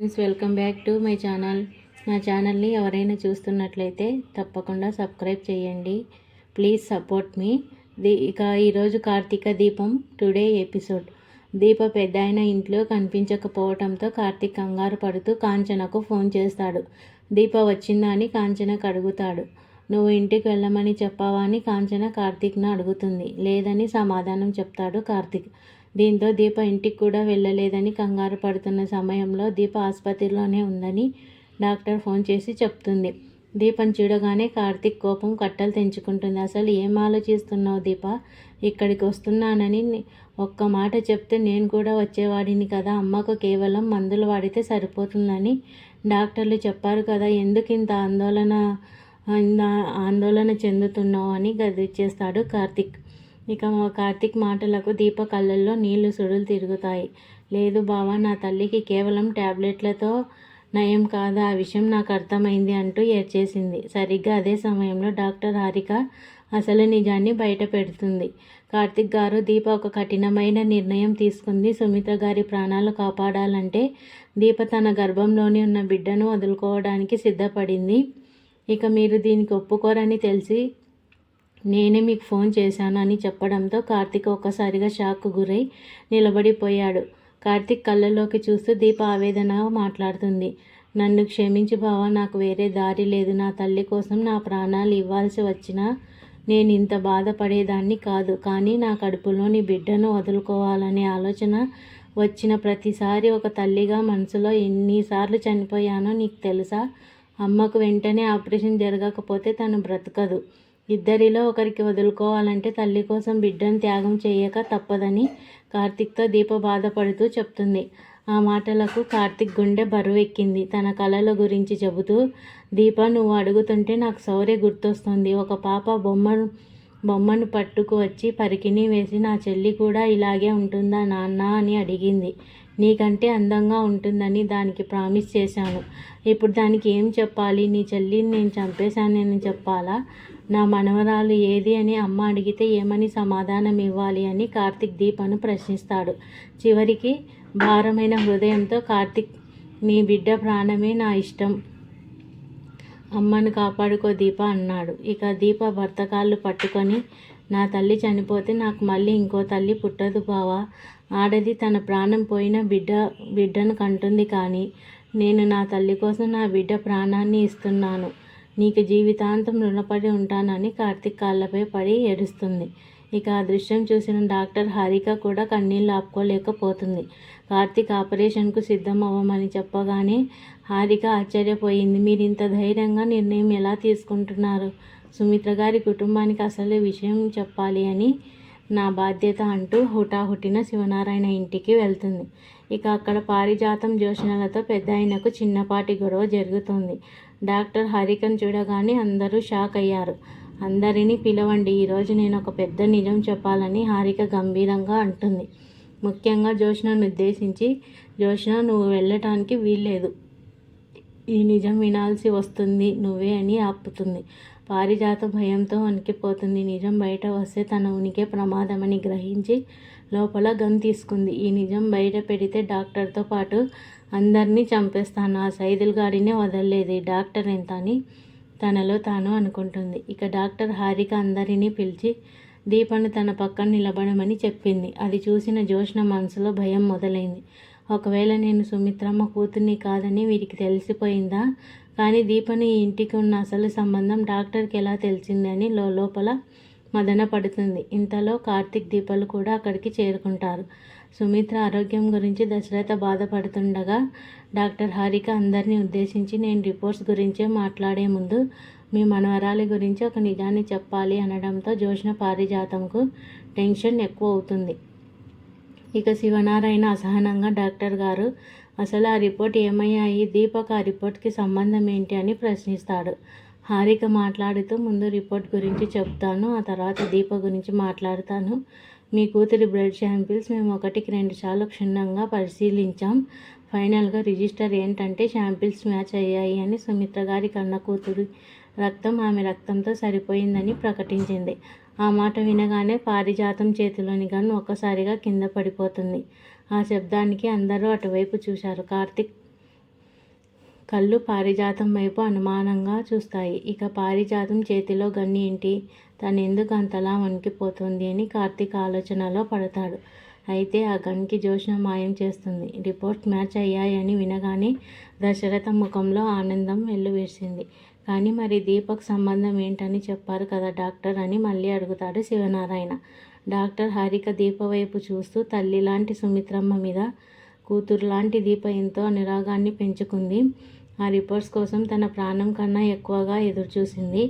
Friends, welcome back to my channel. నా ఛానల్ని ఎవరైనా చూస్తున్నట్లయితే తప్పకుండా సబ్స్క్రైబ్ చేయండి. ప్లీజ్ సపోర్ట్ మీ. ఇక ఈరోజు కార్తీక దీపం టుడే ఎపిసోడ్. దీప పెద్దాయన ఇంట్లో కనిపించకపోవడంతో కార్తీక్ కంగారు పడుతూ కాంచనకు ఫోన్ చేస్తాడు. దీప వచ్చిందా అని కాంచనకు అడుగుతాడు. నువ్వు ఇంటికి వెళ్ళమని చెప్పావా అని కాంచన కార్తీక్ను అడుగుతుంది. లేదని సమాధానం చెప్తాడు కార్తీక్. దీంతో దీప ఇంటికి కూడా వెళ్ళలేదని కంగారు పడుతున్న సమయంలో దీప ఆసుపత్రిలోనే ఉందని డాక్టర్ ఫోన్ చేసి చెప్తుంది. దీపను చూడగానే కార్తీక్ కోపం కట్టలు తెంచుకుంటుంది. అసలు ఏం ఆలోచిస్తున్నావు దీప? ఇక్కడికి వస్తున్నానని ఒక్క మాట చెప్తే నేను కూడా వచ్చేవాడిని కదా. అమ్మకు కేవలం మందులు వాడితే సరిపోతుందని డాక్టర్లు చెప్పారు కదా. ఎందుకు ఇంత ఆందోళన చెందుతున్నావు అని గదిచ్చేస్తాడు కార్తీక్. ఇక కార్తీక్ మాటలకు దీప కళ్ళల్లో నీళ్లు సుడులు తిరుగుతాయి. లేదు బావా, నా తల్లికి కేవలం ట్యాబ్లెట్లతో నయం కాదు, ఆ విషయం నాకు అర్థమైంది అంటూ ఏడ్చేసింది. సరిగ్గా అదే సమయంలో డాక్టర్ హారిక అసలు నిజాన్ని బయట పెడుతుంది. కార్తీక్ గారు, దీప ఒక కఠినమైన నిర్ణయం తీసుకుంది. సుమిత్ర గారి ప్రాణాలు కాపాడాలంటే దీప తన గర్భంలోని ఉన్న బిడ్డను వదులుకోవడానికి సిద్ధపడింది. ఇక మీరు దీనికి ఒప్పుకోరని తెలిసి నేనే మీకు ఫోన్ చేశాను అని చెప్పడంతో కార్తీక్ ఒక్కసారిగా షాక్కు గురై నిలబడిపోయాడు. కార్తీక్ కళ్ళలోకి చూస్తూ దీప ఆవేదనగా మాట్లాడుతుంది. నన్ను క్షమించి బావా, నాకు వేరే దారి లేదు. నా తల్లి కోసం నా ప్రాణాలు ఇవ్వాల్సి వచ్చినా నేను ఇంత బాధపడేదాన్ని కాదు. కానీ నా కడుపులోని బిడ్డను వదులుకోవాలనే ఆలోచన వచ్చిన ప్రతిసారి ఒక తల్లిగా మనసులో ఎన్నిసార్లు చనిపోయానో నీకు తెలుసా? అమ్మకు వెంటనే ఆపరేషన్ జరగకపోతే తను బ్రతకదు. ఇద్దరిలో ఒకరికి వదులుకోవాలంటే తల్లి కోసం బిడ్డను త్యాగం చేయక తప్పదని కార్తీక్తో దీప బాధపడుతూ చెప్తుంది. ఆ మాటలకు కార్తీక్ గుండె బరువెక్కింది. తన కలల గురించి చెబుతూ, దీప, నువ్వు అడుగుతుంటే నాకు శౌర్య గుర్తొస్తుంది. ఒక పాప బొమ్మను పట్టుకు వచ్చి పరికిణి వేసి నా చెల్లి కూడా ఇలాగే ఉంటుందా నాన్న అని అడిగింది. నీకంటే అందంగా ఉంటుందని దానికి ప్రామిస్ చేశాను. ఇప్పుడు దానికి ఏం చెప్పాలి? నీ చెల్లిని నేను చంపేశానని చెప్పాలా? నా మనవరాలు ఏది అని అమ్మ అడిగితే ఏమని సమాధానం ఇవ్వాలి అని కార్తీక్ దీపను ప్రశ్నిస్తాడు. చివరికి భారమైన హృదయంతో కార్తీక్, నీ బిడ్డ ప్రాణమే నా ఇష్టం, అమ్మను కాపాడుకో దీప అన్నాడు. ఇక దీప భర్త కాళ్ళు పట్టుకొని, నా తల్లి చనిపోతే నాకు మళ్ళీ ఇంకో తల్లి పుట్టదు బావా. ఆడది తన ప్రాణం పోయిన బిడ్డను కంటుంది. కానీ నేను నా తల్లి కోసం నా బిడ్డ ప్రాణాన్ని ఇస్తున్నాను. నీకు జీవితాంతం రుణపడి ఉంటానని కార్తీక్ కాళ్ళపై పడి ఏడుస్తుంది. ఇక ఆ దృశ్యం చూసిన డాక్టర్ హారిక కూడా కన్నీళ్ళు ఆపుకోలేకపోతుంది. కార్తీక్ ఆపరేషన్కు సిద్ధం అవ్వమని చెప్పగానే హారిక ఆశ్చర్యపోయింది. మీరు ఇంత ధైర్యంగా నిర్ణయం ఎలా తీసుకుంటున్నారు? సుమిత్ర గారి కుటుంబానికి అసలు విషయం చెప్పాలి అని నా బాధ్యత అంటూ హుటాహుటిన శివనారాయణ ఇంటికి వెళ్తుంది. ఇక అక్కడ పారిజాతం జ్యోత్స్నలతో పెద్దాయనకు చిన్నపాటి గొడవ జరుగుతుంది. డాక్టర్ హారికను చూడగానే అందరూ షాక్ అయ్యారు. అందరినీ పిలవండి, ఈరోజు నేను ఒక పెద్ద నిజం చెప్పాలని హారిక గంభీరంగా అంటుంది. ముఖ్యంగా జ్యోత్స్నను ఉద్దేశించి, జ్యోత్స్న, నువ్వు వెళ్ళటానికి వీల్లేదు. ఈ నిజం వినాల్సి వస్తుంది నువ్వే అని ఆపుతుంది. పారిజాత భయంతో వణికిపోతుంది. నిజం బయట వస్తే తన ఉనికి ప్రమాదమని గ్రహించి లోపల గన్ తీసుకుంది. ఈ నిజం బయట పెడితే డాక్టర్తో పాటు అందరినీ చంపేస్తాను. ఆ సైదుల్ గారినే వదలలేదు. డాక్టర్ ఎంత అని తనలో తాను అనుకుంటుంది. ఇక డాక్టర్ హారిక అందరినీ పిలిచి దీపను తన పక్కన నిలబడమని చెప్పింది. అది చూసిన జ్యోత్స్న మనసులో భయం మొదలైంది. ఒకవేళ నేను సుమిత్రమ్మ కూతుర్ని కాదని వీరికి తెలిసిపోయిందా? కానీ దీపని ఈ ఇంటికి ఉన్న అసలు సంబంధం డాక్టర్కి ఎలా తెలిసింది అని లోపల మదన పడుతుంది. ఇంతలో కార్తీక్, దీపలు కూడా అక్కడికి చేరుకుంటారు. సుమిత్ర ఆరోగ్యం గురించి దశరథ బాధపడుతుండగా డాక్టర్ హారిక అందరినీ ఉద్దేశించి, నేను రిపోర్ట్స్ గురించే మాట్లాడే ముందు మీ మనవరాలి గురించి ఒక నిజాన్ని చెప్పాలి అనడంతో జ్యోత్స్న పారిజాతంకు టెన్షన్ ఎక్కువ అవుతుంది. ఇక శివనారాయణ అసహనంగా, డాక్టర్ గారు, అసలు ఆ రిపోర్ట్ ఏమయ్యాయి? దీపక్ ఆ రిపోర్ట్కి సంబంధం ఏంటి అని ప్రశ్నిస్తాడు. హారిక మాట్లాడుతూ, ముందు రిపోర్ట్ గురించి చెప్తాను, ఆ తర్వాత దీప గురించి మాట్లాడతాను. మీ కూతురి బ్లడ్ శాంపిల్స్ మేము 1కి 2 సార్లు క్షుణ్ణంగా పరిశీలించాం. ఫైనల్గా రిజిస్టర్ ఏంటంటే శాంపిల్స్ మ్యాచ్ అయ్యాయి అని సుమిత్ర గారి కన్న కూతురు రక్తం ఆమె రక్తంతో సరిపోయిందని ప్రకటించింది. ఆ మాట వినగానే పారిజాతం చేతిలోని గన్ ఒక్కసారిగా కింద పడిపోతుంది. ఆ శబ్దానికి అందరూ అటువైపు చూశారు. కార్తీక్ కళ్ళు పారిజాతం వైపు అనుమానంగా చూస్తాయి. ఇక పారిజాతం చేతిలో గన్ ఏంటి? తనెందుకు అంతలా వణికిపోతుంది అని కార్తీక్ ఆలోచనలో పడతాడు. అయితే ఆ గన్కి జోష్న మాయం చేస్తుంది. రిపోర్ట్స్ మ్యాచ్ అయ్యాయని వినగానే దశరథ ముఖంలో ఆనందం వెల్లువిరిసింది. కానీ మరి దీపక్ సంబంధం ఏంటని చెప్పారు కదా డాక్టర్ అని మళ్ళీ అడుగుతాడు శివనారాయణ. డాక్టర్ హారిక దీప వైపు చూస్తూ తల్లి లాంటి సుమిత్రమ్మ మీద కూతురు లాంటి దీప ఎంతో అనురాగాన్ని పెంచుకుంది. ఆ రిపోర్ట్స్ కోసం తన ప్రాణం కన్నా ఎక్కువగా ఎదురుచూసింది.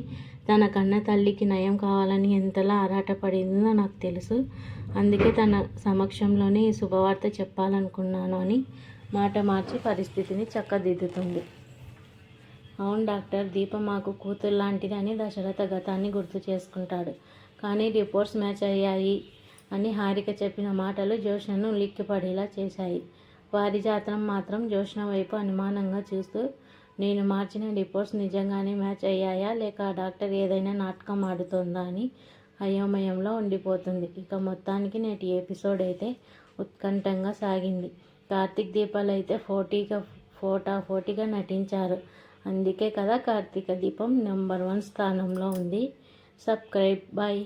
తన కన్న తల్లికి నయం కావాలని ఎంతలా ఆరాటపడిందో నాకు తెలుసు. అందుకే తన సమక్షంలోనే ఈ శుభవార్త చెప్పాలనుకున్నాను అని మాట మార్చి పరిస్థితిని చక్కదిద్దుతుంది. అవును డాక్టర్, దీప మాకు కూతురు లాంటిది అని దశరథ గతాన్ని గుర్తు చేసుకుంటాడు. కానీ రిపోర్ట్స్ మ్యాచ్ అయ్యాయి అని హారిక చెప్పిన మాటలు జోష్నను ఉలిక్కిపడేలా చేశాయి. పారిజాతం మాత్రం జోష్న వైపు అనుమానంగా చూస్తూ, నేను మార్చిన రిపోర్ట్స్ నిజంగానే మ్యాచ్ అయ్యాయా లేక ఆ డాక్టర్ ఏదైనా నాటకం ఆడుతోందా అని అయోమయంలో ఉండిపోతుంది. ఇక మొత్తానికి నేటి ఎపిసోడ్ అయితే ఉత్కంఠంగా సాగింది. కార్తీక్ దీపాలు అయితే పోటాపోటీగా నటించారు. అందుకే కదా కార్తీక దీపం నెంబర్ 1 స్థానంలో ఉంది. సబ్స్క్రైబ్. బాయ్.